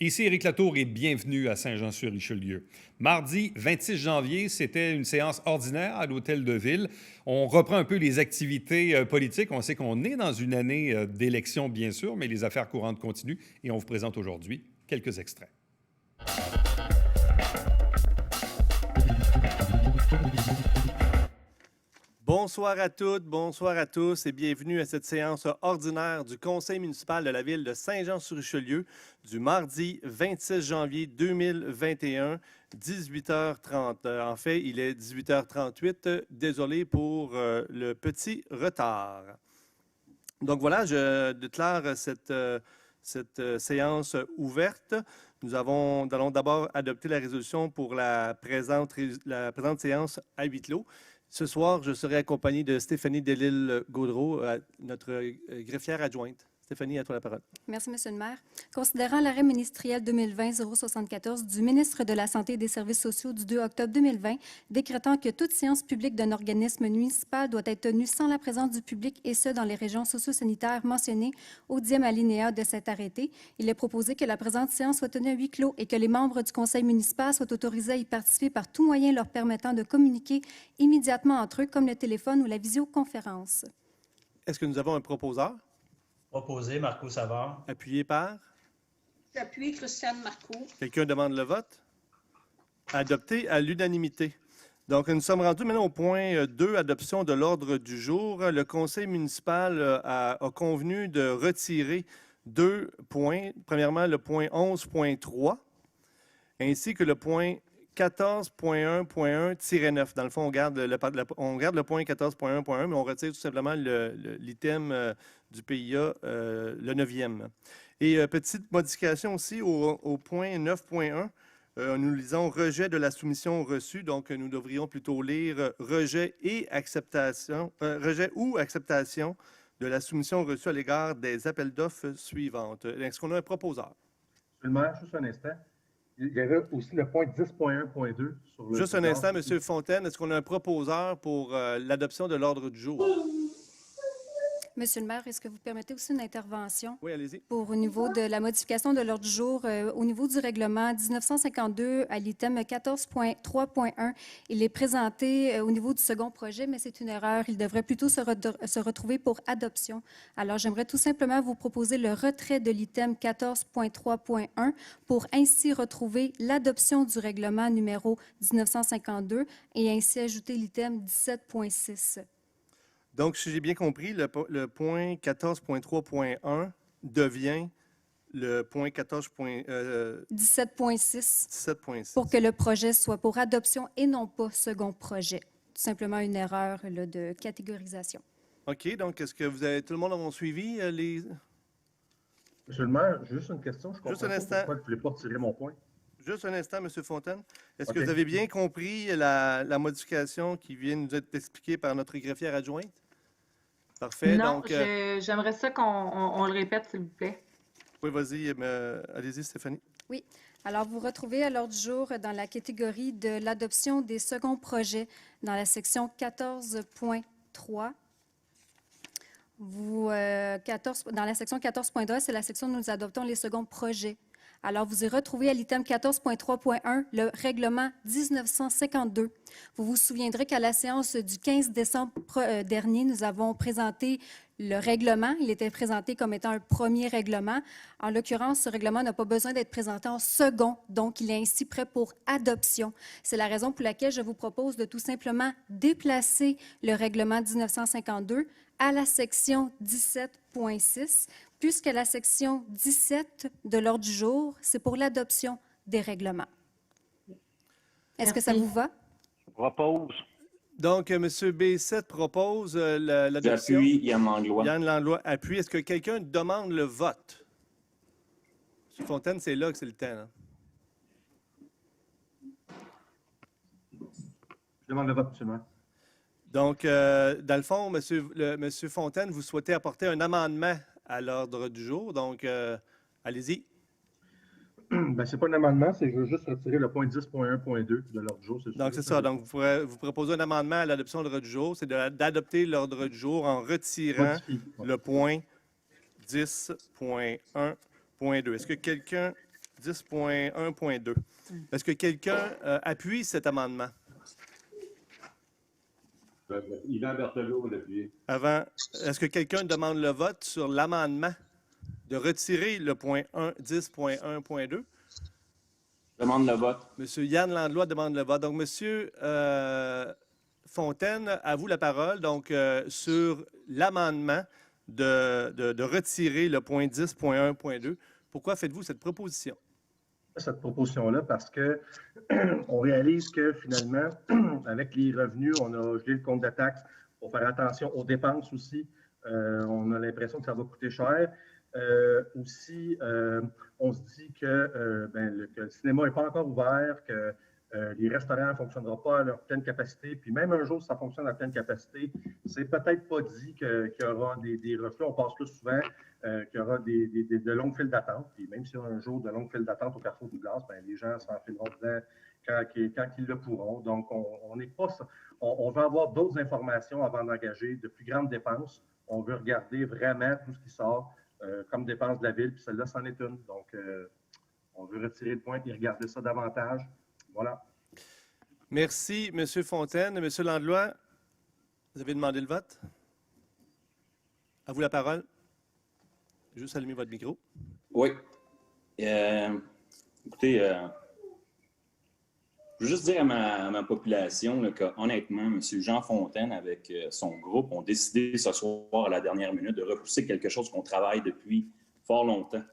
Ici Éric Latour et bienvenue à Saint-Jean-sur-Richelieu. Mardi 26 janvier, c'était une séance ordinaire à l'Hôtel de Ville. On reprend un peu les activités politiques. On sait qu'on est dans une année d'élection, bien sûr, mais les affaires courantes continuent et on vous présente aujourd'hui quelques extraits. Bonsoir à toutes, bonsoir à tous et bienvenue à cette séance ordinaire du Conseil municipal de la ville de Saint-Jean-sur-Richelieu du mardi 26 janvier 2021, 18h30. En fait, il est 18h38. Désolé pour le petit retard. Donc voilà, je déclare cette séance ouverte. Nous allons d'abord adopter la résolution pour la présente séance à huis clos. Ce soir, je serai accompagné de Stéphanie Delisle-Gaudreault, notre greffière adjointe. Stéphanie, à toi la parole. Merci, M. le maire. Considérant l'arrêt ministériel 2020-074 du ministre de la Santé et des Services sociaux du 2 octobre 2020, décrétant que toute séance publique d'un organisme municipal doit être tenue sans la présence du public, et ce, dans les régions socio-sanitaires mentionnées au 10e alinéa de cet arrêté, il est proposé que la présente séance soit tenue à huis clos et que les membres du conseil municipal soient autorisés à y participer par tout moyen leur permettant de communiquer immédiatement entre eux, comme le téléphone ou la visioconférence. Est-ce que nous avons un proposeur? Proposé, Marco Savard. Appuyé par? Appuyé, Christiane Marcoux. Quelqu'un demande le vote? Adopté à l'unanimité. Donc, nous sommes rendus maintenant au point 2, adoption de l'ordre du jour. Le conseil municipal a convenu de retirer 2 points. Premièrement, le point 11.3, ainsi que le point 14.1.1-9. Dans le fond, on garde le point 14.1.1, mais on retire tout simplement l'item du PIA, le 9e. Et petite modification aussi au point 9.1, nous lisons rejet de la soumission reçue, donc nous devrions plutôt lire rejet ou acceptation de la soumission reçue à l'égard des appels d'offres suivantes. Est-ce qu'on a un proposeur? Monsieur le maire, juste un instant. Il y avait aussi le point 10.1.2 sur le... Juste un instant, M. Fontaine. Est-ce qu'on a un proposeur pour l'adoption de l'ordre du jour? Monsieur le maire, est-ce que vous permettez aussi une intervention? Oui, allez-y. Au niveau de la modification de l'ordre du jour, au niveau du règlement 1952 à l'item 14.3.1, il est présenté au niveau du second projet, mais c'est une erreur. Il devrait plutôt se retrouver pour adoption. Alors, j'aimerais tout simplement vous proposer le retrait de l'item 14.3.1 pour ainsi retrouver l'adoption du règlement numéro 1952 et ainsi ajouter l'item 17.6. Donc, si j'ai bien compris, le point 14.3.1 devient le point 17.6 17.6 pour que le projet soit pour adoption et non pas second projet. Tout simplement une erreur là, de catégorisation. OK. Donc, est-ce que tout le monde a suivi les... Monsieur le maire, juste une question. Je comprends Juste un pas instant. pourquoi je ne voulais pas retirer mon point. Juste un instant, M. Fontaine. Est-ce OK. que vous avez bien compris la modification qui vient nous être expliquée par notre greffière adjointe? Parfait. Non, Donc, j'aimerais ça qu'on le répète, s'il vous plaît. oui, vas-y. Allez-y, Stéphanie. Oui. Alors, vous retrouvez à l'ordre du jour dans la catégorie de l'adoption des seconds projets dans la section 14.3. Dans la section 14.2, c'est la section où nous adoptons les seconds projets. Alors, vous y retrouvez à l'item 14.3.1 le règlement 1952. Vous vous souviendrez qu'à la séance du 15 décembre dernier, nous avons présenté le règlement. Il était présenté comme étant un premier règlement. En l'occurrence, ce règlement n'a pas besoin d'être présenté en second, donc il est ainsi prêt pour adoption. C'est la raison pour laquelle je vous propose de tout simplement déplacer le règlement 1952 à la section 17.6, puisque la section 17 de l'ordre du jour, c'est pour l'adoption des règlements. Est-ce que ça vous va? Propose. Donc, M. B7 propose l'adoption. J'appuie Yann Langlois. Yann Langlois appuie. Est-ce que quelqu'un demande le vote? M. Fontaine, c'est là que c'est le temps. Hein? Je demande le vote, monsieur le maire. Donc, dans le fond, M. Fontaine, vous souhaitez apporter un amendement à l'ordre du jour. Donc, allez-y. Ben, c'est pas un amendement, c'est je veux juste retirer le point 10.1.2 de l'ordre du jour. Donc, c'est ça. Donc, vous proposez un amendement à l'adoption de l'ordre du jour. C'est d'adopter l'ordre du jour en retirant le point 10.1.2. Est-ce que quelqu'un 10.1.2. Est-ce que quelqu'un appuie cet amendement? Yvan Berthelot va l'appuyer. Avant, est-ce que quelqu'un demande le vote sur l'amendement de retirer le point 10.1.2? Demande le vote. Monsieur Yann Landlois demande le vote. Donc, Monsieur Fontaine, à vous la parole. Donc, sur l'amendement de retirer le point 10.1.2, pourquoi faites-vous cette proposition? Cette proposition-là parce que on réalise que finalement, avec les revenus, on a gelé le compte de taxes pour faire attention aux dépenses aussi. On a l'impression que ça va coûter cher. Aussi, on se dit que le cinéma n'est pas encore ouvert, que les restaurants ne fonctionneront pas à leur pleine capacité. Puis même un jour, si ça fonctionne à pleine capacité, c'est peut-être pas dit qu'il y aura des reflux. On passe plus souvent qu'il y aura de longues files d'attente. Puis même s'il y a un jour de longues files d'attente au Carrefour Douglas, les gens s'enfileront dedans quand ils le pourront. Donc, on n'est pas... On veut avoir d'autres informations avant d'engager de plus grandes dépenses. On veut regarder vraiment tout ce qui sort comme dépenses de la ville, puis celle-là, c'en est une. Donc, on veut retirer le point et regarder ça davantage. Voilà. Merci, M. Fontaine. M. Landlois, vous avez demandé le vote? À vous la parole. Juste allumer votre micro. Oui. Écoutez, je veux juste dire à ma population là, que, honnêtement, M. Jean Fontaine, avec son groupe, ont décidé ce soir, à la dernière minute, de repousser quelque chose qu'on travaille depuis fort longtemps.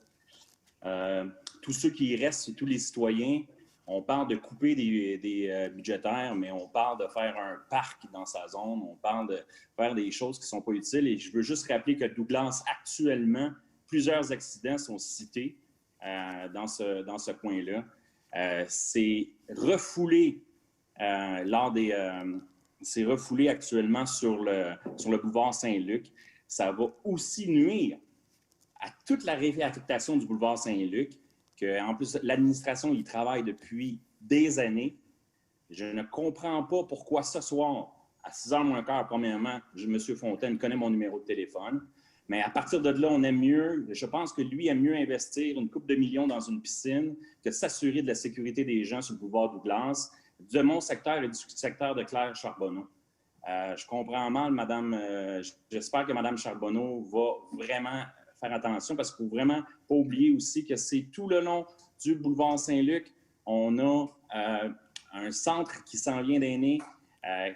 Tous ceux qui y restent, c'est tous les citoyens. On parle de couper des budgétaires, mais on parle de faire un parc dans sa zone. On parle de faire des choses qui ne sont pas utiles. Et je veux juste rappeler que Douglas, actuellement, plusieurs accidents sont cités dans ce coin-là. C'est refoulé c'est refoulé actuellement sur le boulevard Saint-Luc. Ça va aussi nuire à toute la réaffectation du boulevard Saint-Luc, qu'en plus, l'administration y travaille depuis des années. Je ne comprends pas pourquoi ce soir, à 6h moins quart, premièrement, M. Fontaine connaît mon numéro de téléphone. Mais à partir de là, on aime mieux, je pense que lui aime mieux investir une couple de millions dans une piscine que s'assurer de la sécurité des gens sur le boulevard Douglas, de mon secteur et du secteur de Claire Charbonneau. Je comprends mal, madame. J'espère que Mme Charbonneau va vraiment faire attention parce qu'il ne faut vraiment pas oublier aussi que c'est tout le long du boulevard Saint-Luc. On a un centre qui s'en vient d'Aîné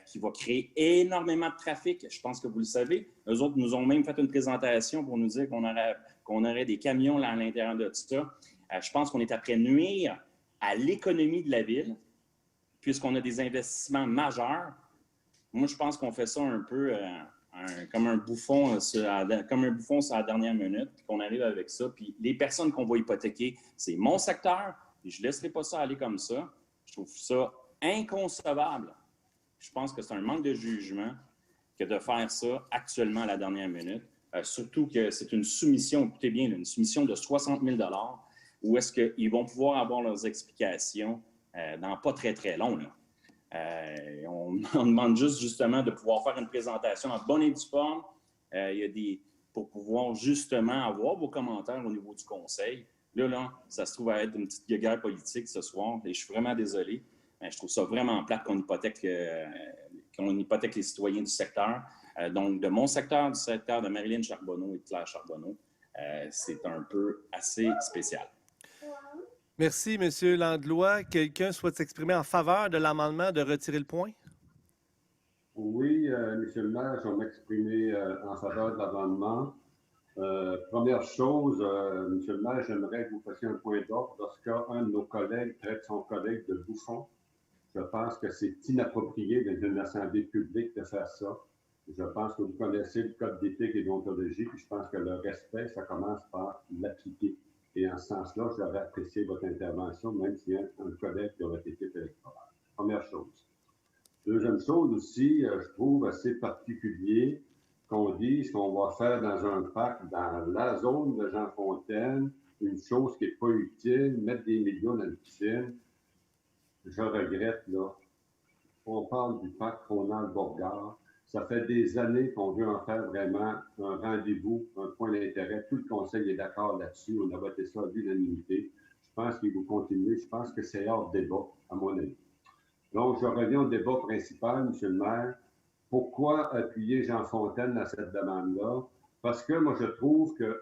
qui va créer énormément de trafic. Je pense que vous le savez. Eux autres nous ont même fait une présentation pour nous dire qu'on aurait des camions là à l'intérieur de tout ça. Je pense qu'on est après nuire à l'économie de la ville puisqu'on a des investissements majeurs. Moi, je pense qu'on fait ça un peu comme un bouffon sur la dernière minute, puis qu'on arrive avec ça. Puis les personnes qu'on va hypothéquer, c'est mon secteur, et je ne laisserai pas ça aller comme ça. Je trouve ça inconcevable. Je pense que c'est un manque de jugement que de faire ça actuellement à la dernière minute. Surtout que c'est une soumission, écoutez bien, une soumission de 60 000 $, où est-ce qu'ils vont pouvoir avoir leurs explications dans pas très, très long, là. On demande justement de pouvoir faire une présentation en bonne et due forme. Pour pouvoir justement avoir vos commentaires au niveau du conseil. Là, ça se trouve à être une petite guerre politique ce soir et je suis vraiment désolé. Mais je trouve ça vraiment plate qu'on hypothèque les citoyens du secteur. Donc, de mon secteur, du secteur de Marilyn Charbonneau et de Claire Charbonneau, c'est un peu assez spécial. Merci, M. Landlois. Quelqu'un souhaite s'exprimer en faveur de l'amendement de retirer le point? Oui, Monsieur le maire, je vais m'exprimer en faveur de l'amendement. Première chose, Monsieur le maire, j'aimerais que vous fassiez un point d'ordre lorsqu'un de nos collègues traite son collègue de bouffon. Je pense que c'est inapproprié dans une assemblée publique de faire ça. Je pense que vous connaissez le code d'éthique et d'ontologie, puis je pense que le respect, ça commence par l'appliquer. Et en ce sens-là, j'aurais apprécié votre intervention, même s'il y a un collègue de votre équipe électorale. Première chose. Deuxième chose aussi, je trouve assez particulier qu'on dise qu'on va faire dans un parc, dans la zone de Jean Fontaine, une chose qui n'est pas utile, mettre des millions dans une piscine. Je regrette, là. On parle du parc Ronald-Borgard. Ça fait des années qu'on veut en faire vraiment un rendez-vous, un point d'intérêt. Tout le conseil est d'accord là-dessus. On a voté ça à l'unanimité. Je pense si vous continuez, je pense que c'est hors débat, à mon avis. Donc, je reviens au débat principal, M. le maire. Pourquoi appuyer Jean Fontaine à cette demande-là? Parce que moi, je trouve que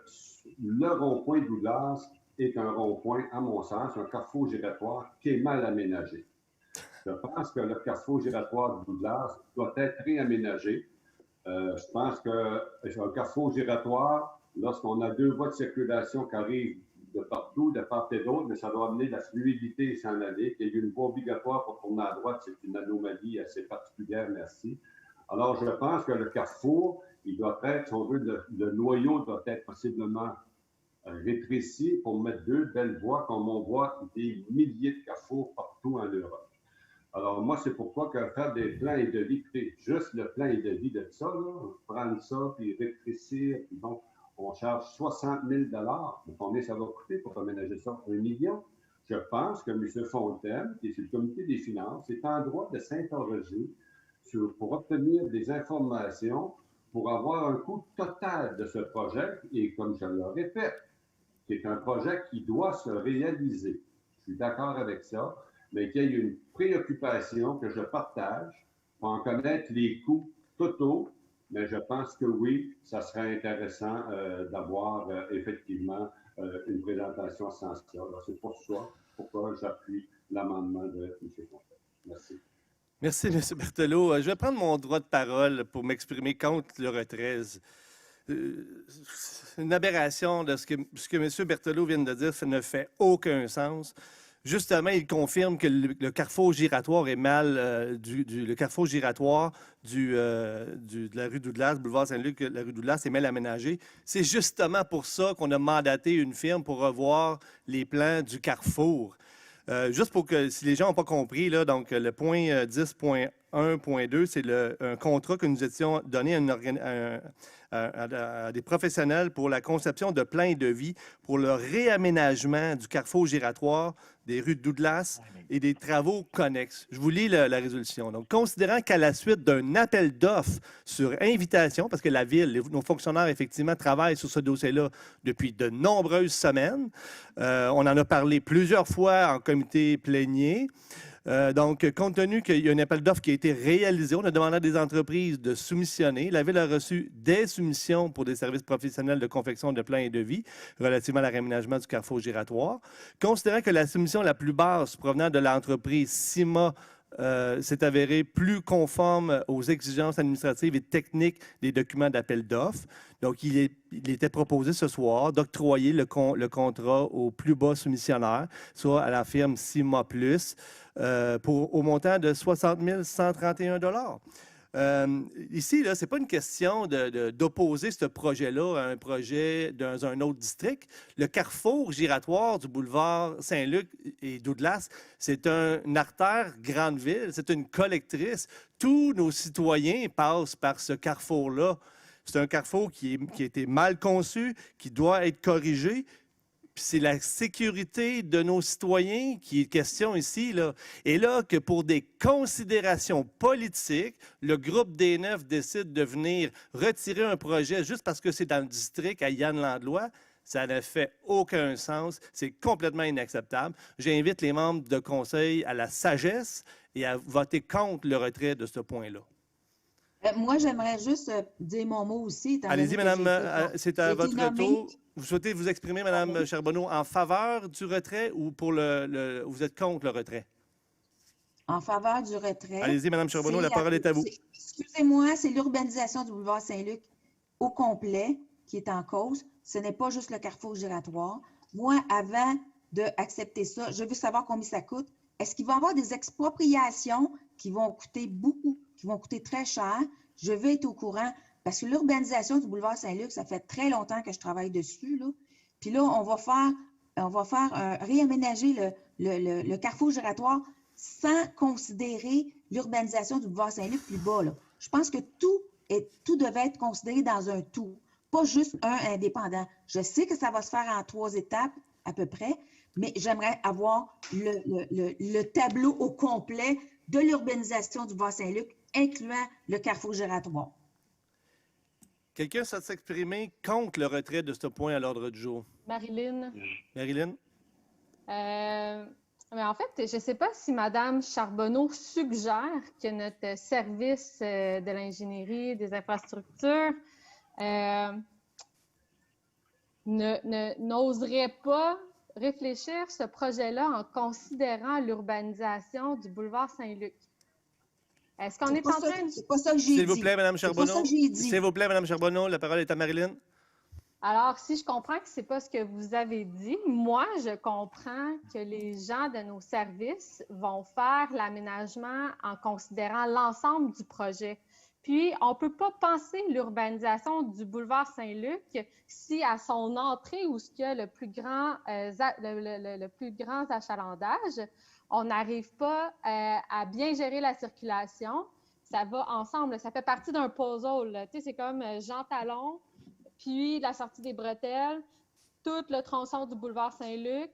le rond-point Douglas est un rond-point, à mon sens, un carrefour giratoire qui est mal aménagé. Je pense que le carrefour giratoire de Douglas doit être réaménagé. Je pense qu'un carrefour giratoire, lorsqu'on a deux voies de circulation qui arrivent de partout, de part et d'autre, mais ça doit amener la fluidité et s'en aller. Qu'il y ait une voie obligatoire pour tourner à droite, c'est une anomalie assez particulière, merci. Alors, je pense que le carrefour, il doit être, si on veut, le noyau doit être possiblement rétréci pour mettre deux belles voies, comme on voit des milliers de carrefours partout en Europe. Alors, moi, c'est pourquoi que faire des plans et devis, juste le plan et devis de ça, là, prendre ça, puis rétrécir, puis bon, on charge 60 000 $. Mais combien ça va coûter pour aménager ça? 1 million? Je pense que M. Fontaine, qui est sur le comité des finances, est en droit de s'interroger pour obtenir des informations pour avoir un coût total de ce projet, et comme je le répète, c'est un projet qui doit se réaliser. Je suis d'accord avec ça, mais qu'il y ait une préoccupation que je partage pour en connaître les coûts totaux, mais je pense que oui, ça serait intéressant d'avoir effectivement une présentation essentielle. C'est pour ça pourquoi j'appuie l'amendement de M. Fontaine. Merci. Merci, M. Berthelot. Je vais prendre mon droit de parole pour m'exprimer contre le retrait. C'est une aberration de ce que M. Berthelot vient de dire. Ça ne fait aucun sens. Justement, il confirme que le carrefour giratoire est mal, le carrefour giratoire de la rue Douglas, boulevard Saint-Luc, la rue Douglas est mal aménagé. C'est justement pour ça qu'on a mandaté une firme pour revoir les plans du carrefour. Juste pour que, si les gens n'ont pas compris, là, donc le point 10.1.2, c'est un contrat que nous étions donné à des professionnels pour la conception de plans et devis pour le réaménagement du carrefour giratoire des rues de Douglas et des travaux connexes. Je vous lis la résolution. Donc, considérant qu'à la suite d'un appel d'offres sur invitation, parce que la Ville, nos fonctionnaires, effectivement, travaillent sur ce dossier-là depuis de nombreuses semaines. On en a parlé plusieurs fois en comité plénier. Donc, compte tenu qu'il y a un appel d'offres qui a été réalisé, on a demandé à des entreprises de soumissionner. La Ville a reçu des soumissions pour des services professionnels de confection de plans et devis relativement à l'aménagement du carrefour giratoire. Considérant que la soumission la plus basse provenant de l'entreprise CIMA s'est avérée plus conforme aux exigences administratives et techniques des documents d'appel d'offres. Donc, il était proposé ce soir d'octroyer le contrat au plus bas soumissionnaire, soit à la firme CIMA+, au montant de 60 131 $. Ici, ce n'est pas une question d'opposer ce projet-là à un projet dans un autre district. Le carrefour giratoire du boulevard Saint-Luc et Douglas, c'est une artère grande ville, c'est une collectrice. Tous nos citoyens passent par ce carrefour-là. C'est un carrefour qui a été mal conçu, qui doit être corrigé. Puis c'est la sécurité de nos citoyens qui est question ici, là. Et là, que pour des considérations politiques, le groupe des Neufs décide de venir retirer un projet juste parce que c'est dans le district à Yann-Landlois, ça ne fait aucun sens. C'est complètement inacceptable. J'invite les membres de conseil à la sagesse et à voter contre le retrait de ce point-là. Moi, j'aimerais juste dire mon mot aussi. Allez-y, madame, c'est à votre tour. Vous souhaitez vous exprimer, madame Charbonneau, en faveur du retrait ou pour vous êtes contre le retrait? En faveur du retrait. Allez-y, madame Charbonneau, la parole est à vous. Excusez-moi, c'est l'urbanisation du boulevard Saint-Luc au complet qui est en cause. Ce n'est pas juste le carrefour giratoire. Moi, avant d'accepter ça, je veux savoir combien ça coûte. Est-ce qu'il va y avoir des expropriations qui vont coûter beaucoup, qui vont coûter très cher? Je veux être au courant parce que l'urbanisation du boulevard Saint-Luc, ça fait très longtemps que je travaille dessus, là. Puis là, on va faire réaménager le carrefour giratoire sans considérer l'urbanisation du boulevard Saint-Luc plus bas, là. Je pense que tout devait être considéré dans un tout, pas juste un indépendant. Je sais que ça va se faire en 3 étapes à peu près, mais j'aimerais avoir le tableau au complet de l'urbanisation du boulevard Saint-Luc, incluant le carrefour giratoire. Quelqu'un souhaite s'exprimer contre le retrait de ce point à l'ordre du jour? Marilyn. Marilyn? Mais en fait, je ne sais pas si Mme Charbonneau suggère que notre service de l'ingénierie des infrastructures n'oserait pas réfléchir ce projet-là en considérant l'urbanisation du boulevard Saint-Luc. Est-ce qu'on est en train de... C'est pas ça que j'ai dit. S'il vous plaît, Mme Charbonneau. C'est pas ça que j'ai dit. S'il vous plaît, Mme Charbonneau, la parole est à Marilyn. Alors, si je comprends que ce n'est pas ce que vous avez dit, moi, je comprends que les gens de nos services vont faire l'aménagement en considérant l'ensemble du projet. Puis, on ne peut pas penser l'urbanisation du boulevard Saint-Luc si à son entrée, où il y a le plus grand achalandage, on n'arrive pas à bien gérer la circulation. Ça va ensemble, ça fait partie d'un puzzle. Tu sais, c'est comme Jean Talon, puis la sortie des Bretelles, tout le tronçon du boulevard Saint-Luc,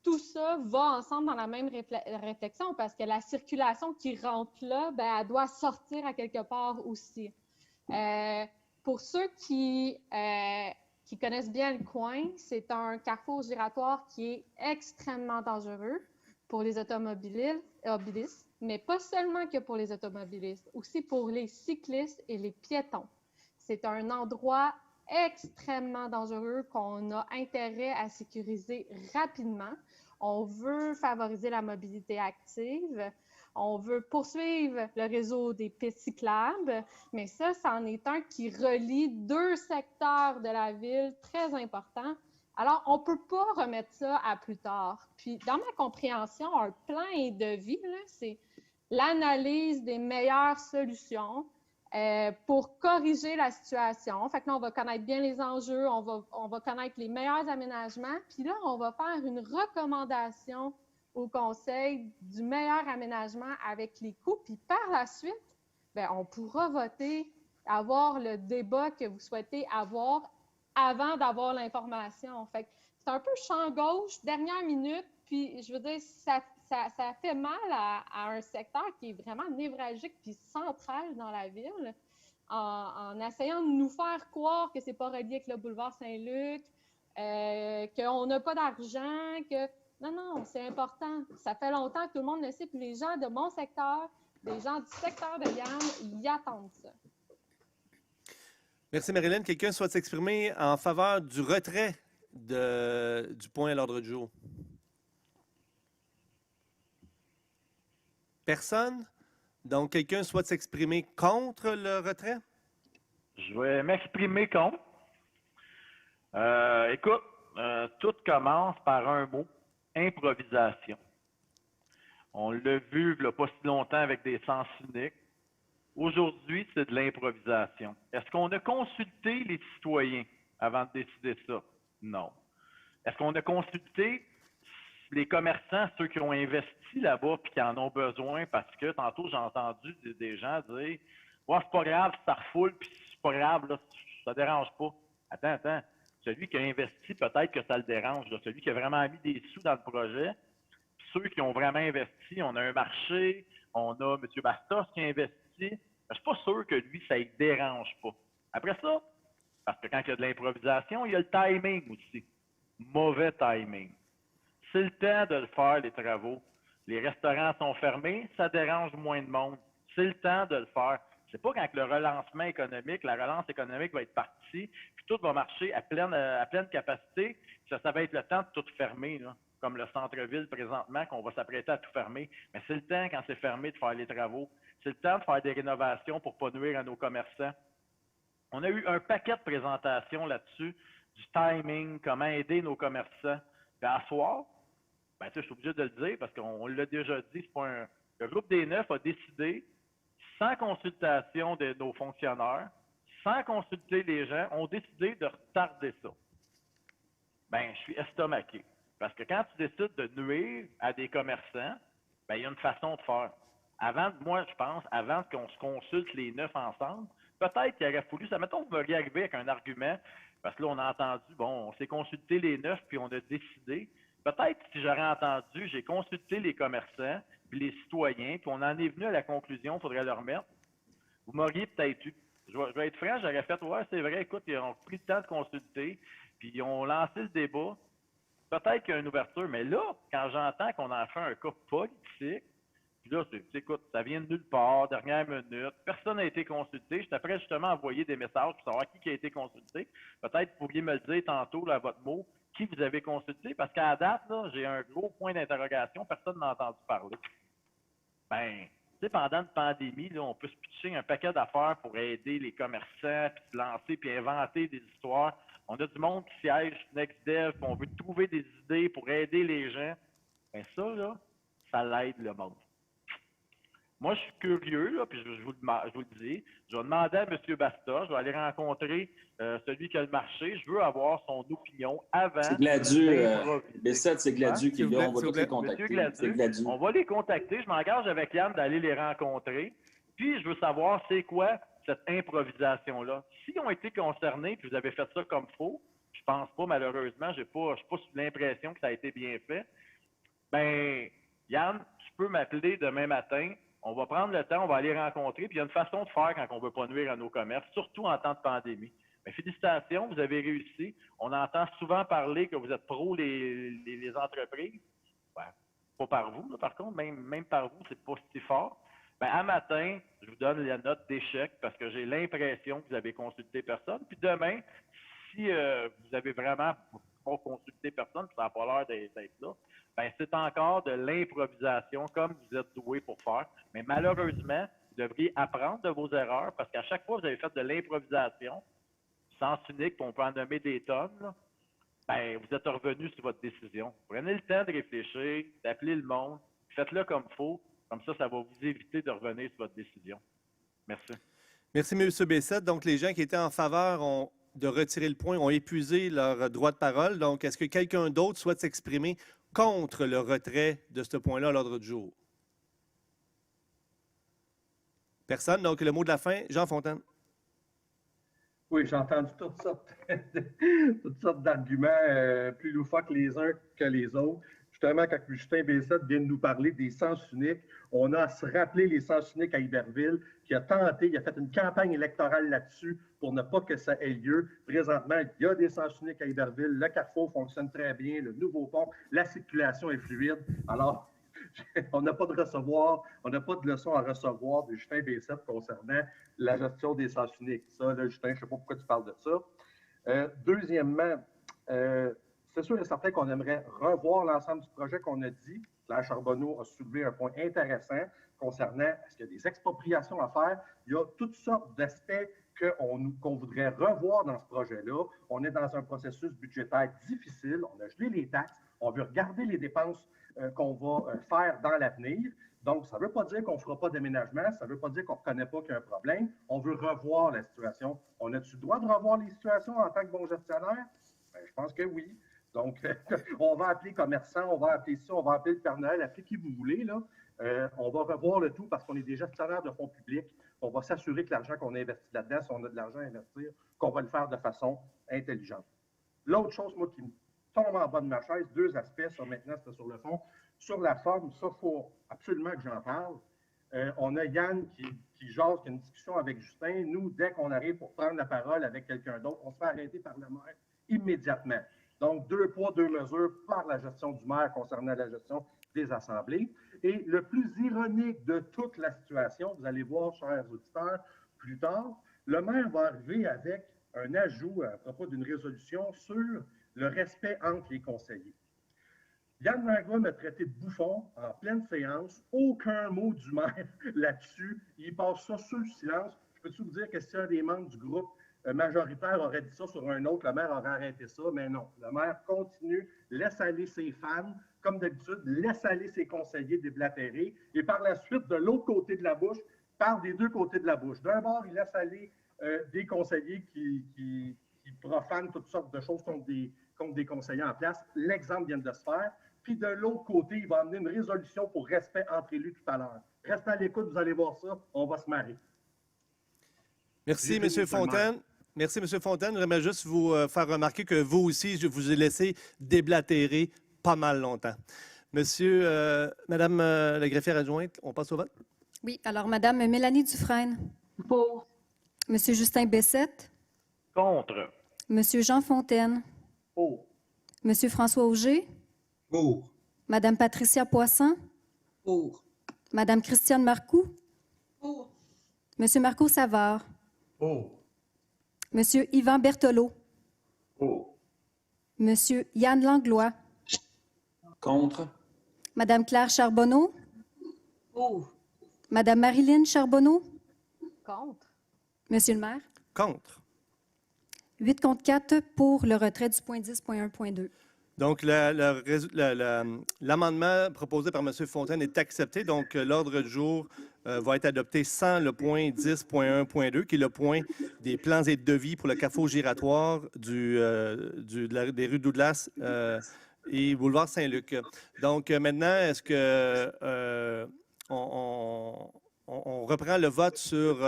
tout ça va ensemble dans la même réflexion parce que la circulation qui rentre là, ben, elle doit sortir à quelque part aussi. Pour ceux qui connaissent bien le coin, c'est un carrefour giratoire qui est extrêmement dangereux pour les automobilistes, mais pas seulement que pour les automobilistes, aussi pour les cyclistes et les piétons. C'est un endroit extrêmement dangereux qu'on a intérêt à sécuriser rapidement. On veut favoriser la mobilité active, on veut poursuivre le réseau des pistes cyclables, mais ça en est un qui relie deux secteurs de la ville très importants. Alors, on ne peut pas remettre ça à plus tard. Puis, dans ma compréhension, un plan de vie, c'est l'analyse des meilleures solutions pour corriger la situation. Fait que là, on va connaître bien les enjeux, on va connaître les meilleurs aménagements, puis là, on va faire une recommandation au conseil du meilleur aménagement avec les coûts, puis par la suite, bien, on pourra voter, avoir le débat que vous souhaitez avoir avant d'avoir l'information. Fait que c'est un peu champ gauche, dernière minute, puis je veux dire, ça fait mal à un secteur qui est vraiment névralgique puis central dans la ville, en essayant de nous faire croire que c'est pas relié avec le boulevard Saint-Luc, qu'on n'a pas d'argent, que... Non, c'est important. Ça fait longtemps que tout le monde le sait, puis les gens de mon secteur, les gens du secteur de Yann, ils attendent ça. Merci, Marilyn. Quelqu'un souhaite s'exprimer en faveur du retrait du point à l'ordre du jour? Personne? Donc, quelqu'un souhaite s'exprimer contre le retrait? Je vais m'exprimer contre. Écoute, tout commence par un mot, improvisation. On l'a vu il n'y a pas si longtemps avec des sens uniques. Aujourd'hui, c'est de l'improvisation. Est-ce qu'on a consulté les citoyens avant de décider ça? Non. Est-ce qu'on a consulté les commerçants, ceux qui ont investi là-bas et qui en ont besoin? Parce que tantôt, j'ai entendu des gens dire « Ouais, c'est pas grave, ça refoule, puis c'est pas grave, là, ça dérange pas. » Attends. Celui qui a investi, peut-être que ça le dérange. Là. Celui qui a vraiment mis des sous dans le projet, puis ceux qui ont vraiment investi, on a un marché, on a M. Bastos qui a investi. Je ne suis pas sûr que lui, ça ne dérange pas. Après ça, parce que quand il y a de l'improvisation, il y a le timing aussi. Mauvais timing. C'est le temps de le faire, les travaux. Les restaurants sont fermés, ça dérange moins de monde. C'est le temps de le faire. C'est pas quand le relancement économique, la relance économique va être partie, puis tout va marcher à pleine capacité, ça va être le temps de tout fermer, là, comme le centre-ville présentement, qu'on va s'apprêter à tout fermer. Mais c'est le temps, quand c'est fermé, de faire les travaux. C'est le temps de faire des rénovations pour ne pas nuire à nos commerçants. On a eu un paquet de présentations là-dessus, du timing, comment aider nos commerçants. Puis à soir, ben, je suis obligé de le dire parce qu'on l'a déjà dit, c'est pas un... Le groupe des 9 a décidé, sans consultation de nos fonctionnaires, sans consulter les gens, ont décidé de retarder ça. Ben, je suis estomaqué. Parce que quand tu décides de nuire à des commerçants, ben, il y a une façon de faire. Moi, je pense, avant qu'on se consulte les 9 ensemble, peut-être qu'il aurait fallu, ça mettons, vous m'auriez arrivé avec un argument, parce que là, on a entendu, bon, on s'est consulté les 9, puis on a décidé. Peut-être, si j'aurais entendu, j'ai consulté les commerçants, puis les citoyens, puis on en est venu à la conclusion, il faudrait le remettre. Vous m'auriez peut-être eu. Je vais être franc, j'aurais fait, ouais, c'est vrai, écoute, ils ont pris le temps de consulter, puis ils ont lancé le débat. peut-être qu'il y a une ouverture, mais là, quand j'entends qu'on en fait un cas politique, puis là, écoute, ça vient de nulle part, dernière minute, personne n'a été consulté. J'étais prêt justement à envoyer des messages pour savoir qui a été consulté. Peut-être pourriez me le dire tantôt, là, à votre mot, qui vous avez consulté, parce qu'à la date, là, j'ai un gros point d'interrogation, personne n'a entendu parler. Ben, tu sais, pendant une pandémie, là, on peut se pitcher un paquet d'affaires pour aider les commerçants, puis se lancer, puis inventer des histoires. On a du monde qui siège NextDev, puis on veut trouver des idées pour aider les gens. Ben ça, là, ça l'aide le monde. Moi, je suis curieux, là, puis je vous le dis. Je vais demander à M. Basta, je vais aller rencontrer celui qui a le marché. Je veux avoir son opinion avant. C'est Gladu, Bessette, c'est Gladu qui est là. On va tous les contacter. C'est Gladu. On va les contacter. Je m'engage avec Yann d'aller les rencontrer. Puis, je veux savoir c'est quoi cette improvisation-là. S'ils ont été concernés, puis vous avez fait ça comme faux, je pense pas, malheureusement, je suis pas sous l'impression que ça a été bien fait. Ben, Yann, tu peux m'appeler demain matin. On va prendre le temps, on va aller rencontrer. Puis il y a une façon de faire quand on ne veut pas nuire à nos commerces, surtout en temps de pandémie. Mais félicitations, vous avez réussi. On entend souvent parler que vous êtes pro les entreprises. Ben, pas par vous, là, par contre, même par vous, c'est pas si fort. Ben, à matin, je vous donne la note d'échec parce que j'ai l'impression que vous avez consulté personne. Puis demain, si vous avez vraiment pas consulté personne, puis ça n'a pas l'air d'être là, ben c'est encore de l'improvisation comme vous êtes doué pour faire. Mais malheureusement, vous devriez apprendre de vos erreurs parce qu'à chaque fois que vous avez fait de l'improvisation, sens unique, on peut en nommer des tonnes, là, ben, vous êtes revenu sur votre décision. Prenez le temps de réfléchir, d'appeler le monde, faites-le comme il faut. Comme ça va vous éviter de revenir sur votre décision. Merci. Merci, M. Bessette. Donc, les gens qui étaient en faveur de retirer le point ont épuisé leur droit de parole. Donc, est-ce que quelqu'un d'autre souhaite s'exprimer contre le retrait de ce point-là à l'ordre du jour? Personne. Donc, le mot de la fin, Jean Fontaine. Oui, j'ai entendu toutes sortes d'arguments plus loufoques les uns que les autres. Justement, quand Justin Bessette vient de nous parler des sens uniques, on a à se rappeler les sens uniques à Iberville, qui a tenté, il a fait une campagne électorale là-dessus pour ne pas que ça ait lieu. Présentement, il y a des sens uniques à Iberville, le carrefour fonctionne très bien, le nouveau pont, la circulation est fluide. Alors, on n'a pas de leçon à recevoir de Justin Bessette concernant la gestion des sens uniques. Ça, là, Justin, je ne sais pas pourquoi tu parles de ça. Deuxièmement, c'est sûr et certain qu'on aimerait revoir l'ensemble du projet qu'on a dit. Claire Charbonneau a soulevé un point intéressant concernant est-ce qu'il y a des expropriations à faire. Il y a toutes sortes d'aspects qu'on voudrait revoir dans ce projet-là. On est dans un processus budgétaire difficile. On a gelé les taxes. On veut regarder les dépenses qu'on va faire dans l'avenir. Donc, ça ne veut pas dire qu'on ne fera pas d'aménagement. Ça ne veut pas dire qu'on ne reconnaît pas qu'il y a un problème. On veut revoir la situation. On a-tu le droit de revoir les situations en tant que bon gestionnaire? Bien, je pense que oui. Donc, on va appeler commerçant, on va appeler ça, on va appeler le Père Noël, appelez qui vous voulez, là. On va revoir le tout parce qu'on est des gestionnaires de fonds publics. On va s'assurer que l'argent qu'on investit là-dedans, si on a de l'argent à investir, qu'on va le faire de façon intelligente. L'autre chose, moi, qui me tombe en bas de ma chaise, deux aspects, ça maintenant, c'était sur le fond. Sur la forme, ça, il faut absolument que j'en parle. On a Yann qui jase, qui a une discussion avec Justin. Nous, dès qu'on arrive pour prendre la parole avec quelqu'un d'autre, on se fait arrêter par le maire immédiatement. Donc, 2 poids, 2 mesures par la gestion du maire concernant la gestion des assemblées. Et le plus ironique de toute la situation, vous allez voir, chers auditeurs, plus tard, le maire va arriver avec un ajout à propos d'une résolution sur le respect entre les conseillers. Yann Langlois m'a traité de bouffon en pleine séance. Aucun mot du maire là-dessus. Il passe ça sous le silence. Je peux-tu vous dire que si un des membres du groupe majoritaire aurait dit ça sur un autre, le maire aurait arrêté ça, mais non. Le maire continue, laisse aller ses fans, comme d'habitude, laisse aller ses conseillers déblatérer, et par la suite, de l'autre côté de la bouche, parle des deux côtés de la bouche. D'un bord, il laisse aller des conseillers qui profanent toutes sortes de choses contre des conseillers en place. L'exemple vient de se faire. Puis de l'autre côté, il va amener une résolution pour respect entre élus tout à l'heure. Restez à l'écoute, vous allez voir ça, on va se marrer. Merci, M. Fontaine. Merci, M. Fontaine. J'aimerais juste vous faire remarquer que vous aussi, je vous ai laissé déblatérer pas mal longtemps. Madame la greffière adjointe, on passe au vote? Oui. Alors, Madame Mélanie Dufresne. Pour. Monsieur Justin Bessette. Contre. Monsieur Jean Fontaine. Pour. Monsieur François Auger? Pour. Madame Patricia Poisson? Pour. Madame Christiane Marcoux? Pour. Monsieur Marco Savard? Pour. Monsieur Yvan Berthelot? Pour. Monsieur Yann Langlois? Contre. Madame Claire Charbonneau? Pour. Madame Marilyn Charbonneau? Contre. Monsieur le maire? Contre. 8 contre 4 pour le retrait du point 10.1.2. Donc, l'amendement proposé par M. Fontaine est accepté. Donc, l'ordre du jour va être adopté sans le point 10.1.2, qui est le point des plans et devis pour le carrefour giratoire des rues Douglas et boulevard Saint-Luc. Donc, maintenant, est-ce que on reprend le vote sur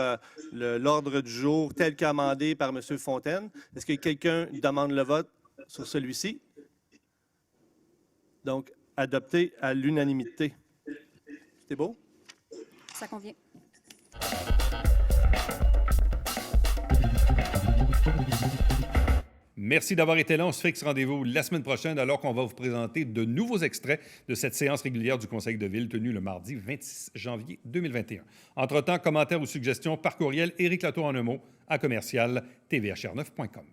l'ordre du jour tel qu'amendé par M. Fontaine? Est-ce que quelqu'un demande le vote sur celui-ci? Donc, adopté à l'unanimité. C'est beau? Ça convient. Merci d'avoir été là. On se fixe rendez-vous la semaine prochaine alors qu'on va vous présenter de nouveaux extraits de cette séance régulière du Conseil de ville tenue le mardi 26 janvier 2021. Entre-temps, commentaires ou suggestions par courriel Éric Latour en un mot à commercial.tvhr9.com.